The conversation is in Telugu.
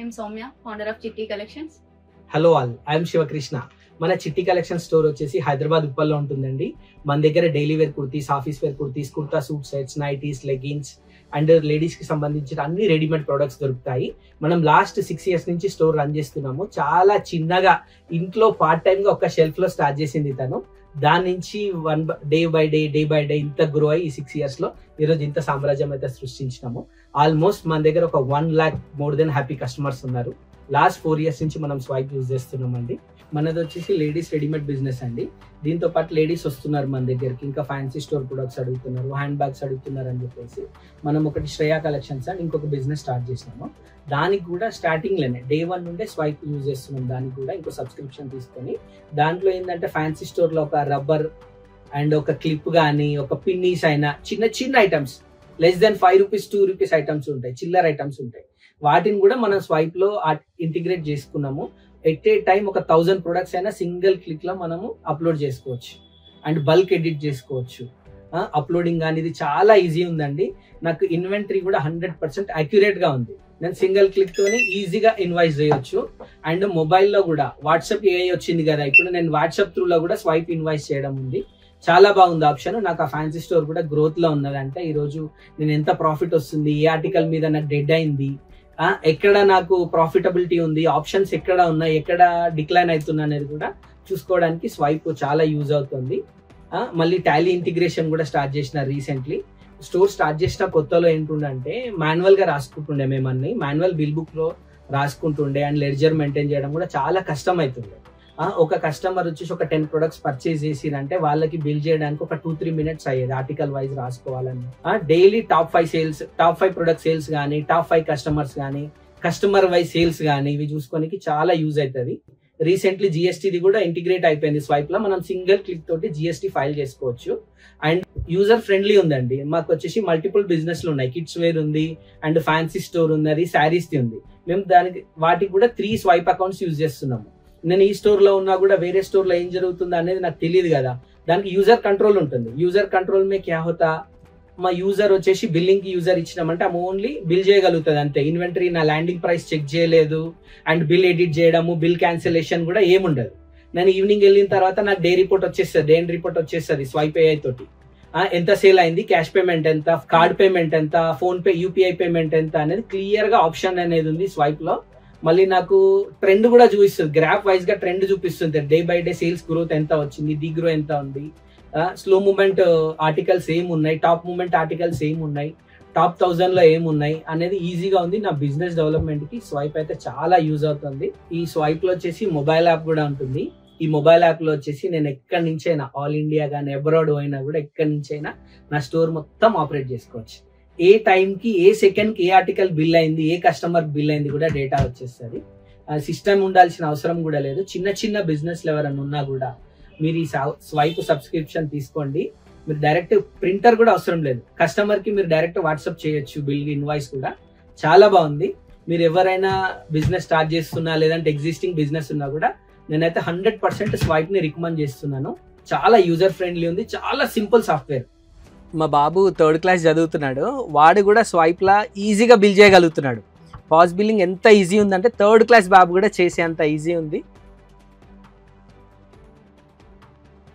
I'm Soumya, founder of Chitti Collections. Hello all, I'm Shivakrishna. మన చిట్టి కలెక్షన్ స్టోర్ వచ్చేసి హైదరాబాద్ ఉప్పల్లో ఉంటుందండి. మన దగ్గర daily wear kurtis, office wear kurtis, kurta suit sets, nighties, leggings and ladies కి సంబంధించిన అన్ని రెడీమేడ్ ప్రొడక్ట్స్ దొరుకుతాయి. మనం లాస్ట్ 6 years నుంచి స్టోర్ రన్ చేస్తున్నాము. చాలా చిన్నగా ఇంట్లో పార్ట్ టైమ్ గా ఒక షెల్ఫ్ లో స్టార్ట్ చేసింది తను. దాని నుంచి డే బై డే ఇంత గ్రో అయ్యి ఈ 6 years లో ఈరోజు ఇంత సామ్రాజ్యం అయితే సృష్టించినాము. ఆల్మోస్ట్ మన దగ్గర ఒక 1 lakh more than happy customers ఉన్నారు. లాస్ట్ 4 years నుంచి మనం స్వైప్ యూజ్ చేస్తున్నామండి. మనది వచ్చేసి లేడీస్ రెడీమేడ్ బిజినెస్ అండి. దీంతో పాటు లేడీస్ వస్తున్నారు మన దగ్గరికి, ఇంకా ఫ్యాన్సీ స్టోర్ ప్రొడక్ట్స్ అడుగుతున్నారు, హ్యాండ్ బ్యాగ్స్ అడుగుతున్నారు అని చెప్పేసి మనం ఒకటి శ్రేయా కలెక్షన్స్ అని ఇంకొక బిజినెస్ స్టార్ట్ చేసినాము. దానికి కూడా స్టార్టింగ్ లోనే డే 1 నుండే స్వైప్ యూజ్ చేస్తున్నాం. దానికి కూడా ఇంకో సబ్స్క్రిప్షన్ తీసుకొని దాంట్లో ఏంటంటే ఫ్యాన్సీ స్టోర్ లో ఒక రబ్బర్ అండ్ ఒక క్లిప్ కానీ ఒక పిన్నీస్ అయినా చిన్న items less than 5 rupees 2 rupees items ఉంటాయి, చిల్లర ఐటమ్స్ ఉంటాయి. వాటిని కూడా మనం స్వైప్ లో ఇంటిగ్రేట్ చేసుకున్నాము. ఎట్ ఏ టైం ఒక 1000 ప్రొడక్ట్స్ అయినా సింగిల్ క్లిక్ లో మనము అప్లోడ్ చేసుకోవచ్చు అండ్ బల్క్ ఎడిట్ చేసుకోవచ్చు. అప్లోడింగ్ కానీ ఇది చాలా ఈజీ ఉందండి. నాకు ఇన్వెంటరీ కూడా 100% అక్యురేట్ గా ఉంది. నేను సింగిల్ క్లిక్ తోనే ఈజీగా ఇన్వాయిస్ చేయొచ్చు. అండ్ మొబైల్లో కూడా వాట్సాప్ ఏఐ వచ్చింది కదా, ఇప్పుడు నేను వాట్సాప్ త్రూ లో కూడా స్వైప్ ఇన్వాయిస్ చేయడం ఉంది. చాలా బాగుంది ఆప్షన్. నాకు ఆ ఫ్యాన్సీ స్టోర్ కూడా గ్రోత్ లో ఉన్నదంటే ఈ రోజు నేను ఎంత ప్రాఫిట్ వస్తుంది, ఏ ఆర్టికల్ మీద నాకు డెడ్ అయింది, ఎక్కడ నాకు ప్రాఫిటబిలిటీ ఉంది, ఆప్షన్స్ ఎక్కడ ఉన్నాయి, ఎక్కడ డిక్లైన్ అవుతున్నా అనేది కూడా చూసుకోవడానికి స్వైప్ చాలా యూజ్ అవుతుంది. మళ్ళీ టాలీ ఇంటిగ్రేషన్ కూడా స్టార్ట్ చేసిన రీసెంట్లీ. స్టోర్ స్టార్ట్ చేసిన కొత్తలో ఏంటుండే మాన్యువల్ గా రాసుకుంటుండే, మేమన్నీ మాన్యువల్ బిల్ బుక్ లో రాసుకుంటుండే అండ్ లెడ్జర్ మెయింటైన్ చేయడం కూడా చాలా కష్టం అవుతుండే. ఒక కస్టమర్ వచ్చేసి ఒక 10 ప్రొడక్ట్స్ పర్చేస్ చేసిరంటే వాళ్ళకి బిల్ చేయడానికి ఒక 2-3 minutes అయ్యేది ఆర్టికల్ వైజ్ రాసుకోవాలని. డైలీ టాప్ 5 ప్రొడక్ట్ సేల్స్ కానీ, టాప్ 5 కస్టమర్స్ కానీ, కస్టమర్ వైజ్ సేల్స్ కానీ ఇవి చూసుకోనికి చాలా యూజ్ అవుతుంది. రీసెంట్లీ జిఎస్టీ కూడా ఇంటిగ్రేట్ అయిపోయింది స్వైప్ లో. మనం సింగిల్ క్లిక్ తోటి జిఎస్టీ ఫైల్ చేసుకోవచ్చు అండ్ యూజర్ ఫ్రెండ్లీ ఉందండి. మాకు వచ్చేసి మల్టిపుల్ బిజినెస్లు ఉన్నాయి. కిడ్స్ వేర్ ఉంది అండ్ ఫ్యాన్సీ స్టోర్ ఉన్నది, శారీస్ ఉంది. మేము వాటికి కూడా 3 స్వైప్ అకౌంట్స్ యూజ్ చేస్తున్నాము. నేను ఈ స్టోర్ లో ఉన్నా కూడా వేరే స్టోర్ లో ఏం జరుగుతుందో అనేది నాకు తెలియదు కదా. దానికి యూజర్ కంట్రోల్ ఉంటుంది. యూజర్ కంట్రోల్ మే క్యా హోతా, మా యూజర్ వచ్చేసి బిల్లింగ్ కి యూజర్ ఇచ్చినామంటే ఆమె ఓన్లీ బిల్ చేయగలుగుతుంది అంతే. ఇన్వెంటరీ నా ల్యాండింగ్ ప్రైస్ చెక్ చేయలేదు అండ్ బిల్ ఎడిట్ చేయడము, బిల్ క్యాన్సిలేషన్ కూడా ఏముండదు. నేను ఈవినింగ్ వెళ్ళిన తర్వాత నాకు డే రిపోర్ట్ వచ్చేస్తుంది స్వైప్ ఏఐ తోటి. ఎంత సేల్ అయింది, క్యాష్ పేమెంట్ ఎంత, కార్డ్ పేమెంట్ ఎంత, ఫోన్ పే యూపీఐ పేమెంట్ ఎంత అనేది క్లియర్ గా ఆప్షన్ అనేది ఉంది స్వైప్ లో. మళ్ళీ నాకు ట్రెండ్ కూడా చూపిస్తుంది, గ్రాఫ్ వైజ్ గా ట్రెండ్ చూపిస్తుంది. Day by day sales growth ఎంత వచ్చింది, ది గ్రో ఎంత ఉంది, స్లో మూమెంట్ ఆర్టికల్స్ ఏమున్నాయి, టాప్ మూమెంట్ ఆర్టికల్స్ ఏమున్నాయి, టాప్ 1000 లో ఏమున్నాయి అనేది ఈజీగా ఉంది. నా బిజినెస్ డెవలప్మెంట్ కి స్వైప్ అయితే చాలా యూజ్ అవుతుంది. ఈ స్వైప్ లో వచ్చేసి మొబైల్ యాప్ కూడా ఉంటుంది. ఈ మొబైల్ యాప్ లో వచ్చేసి నేను ఎక్కడి నుంచైనా, ఆల్ ఇండియా కానీ అబ్రాడ్ అయినా కూడా ఎక్కడి నుంచైనా నా స్టోర్ మొత్తం ఆపరేట్ చేసుకోవచ్చు. ఏ టైంకి, ఏ సెకండ్కి ఏ ఆర్టికల్ బిల్ అయింది, ఏ కస్టమర్ బిల్ అయింది కూడా డేటా వచ్చేస్తుంది. సిస్టమ్ ఉండాల్సిన అవసరం కూడా లేదు. చిన్న బిజినెస్లు ఎవరైనా ఉన్నా కూడా మీరు ఈ స్వైప్ సబ్స్క్రిప్షన్ తీసుకోండి. మీరు డైరెక్ట్ ప్రింటర్ కూడా అవసరం లేదు. కస్టమర్ కి మీరు డైరెక్ట్ వాట్సాప్ చేయొచ్చు బిల్ ఇన్వాయిస్ కూడా. చాలా బాగుంది. మీరు ఎవరైనా బిజినెస్ స్టార్ట్ చేస్తున్నా లేదంటే ఎగ్జిస్టింగ్ బిజినెస్ ఉన్నా కూడా నేనైతే 100% స్వైప్ ని రికమెండ్ చేస్తున్నాను. చాలా యూజర్ ఫ్రెండ్లీ ఉంది, చాలా సింపుల్ సాఫ్ట్వేర్. మా బాబు 3rd class చదువుతున్నాడు. వాడు కూడా స్వైప్ లా ఈజీగా బిల్ చేయగలుగుతున్నాడు. పాస్ బిల్లింగ్ ఎంత ఈజీ ఉందంటే 3rd class బాబు కూడా చేసే అంత ఈజీ ఉంది.